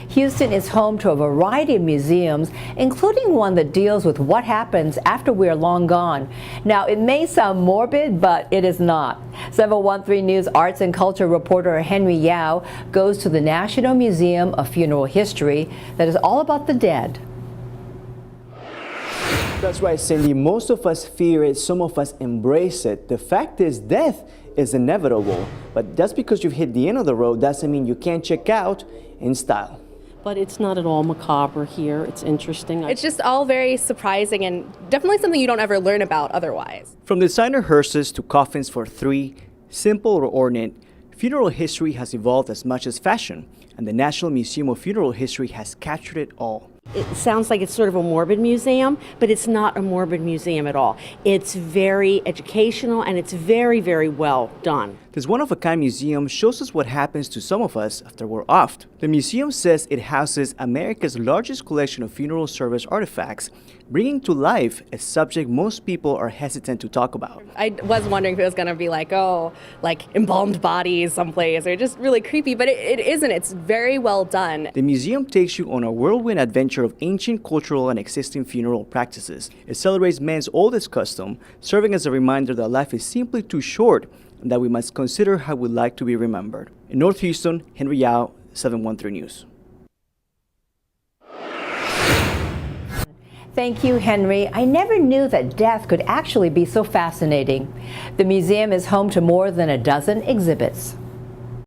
Houston is home to a variety of museums, including one that deals with what happens after we are long gone. Now, it may sound morbid, but it is not. 713 News arts and culture reporter Henry Yao goes to the National Museum of Funeral History that is all about the dead. That's right, Cindy. Most of us fear it, some of us embrace it. The fact is, death is inevitable. But just because you've hit the end of the road doesn't mean you can't check out in style. But it's not at all macabre here. It's interesting. It's just all very surprising and definitely something you don't ever learn about otherwise. From designer hearses to coffins for three, simple or ornate, funeral history has evolved as much as fashion, and the National Museum of Funeral History has captured it all. It sounds like it's sort of a morbid museum, but it's not a morbid museum at all. It's very educational and it's very, very well done. This one-of-a-kind museum shows us what happens to some of us after we're off. The museum says it houses America's largest collection of funeral service artifacts, bringing to life a subject most people are hesitant to talk about. I was wondering if it was going to be like, oh, like embalmed bodies someplace, or just really creepy, but it isn't. It's very well done. The museum takes you on a whirlwind adventure of ancient cultural and existing funeral practices. It celebrates man's oldest custom, serving as a reminder that life is simply too short and that we must consider how we like to be remembered. In North Houston, Henry Yao, 713 News. Thank you, Henry. I never knew that death could actually be so fascinating. The museum is home to more than a dozen exhibits.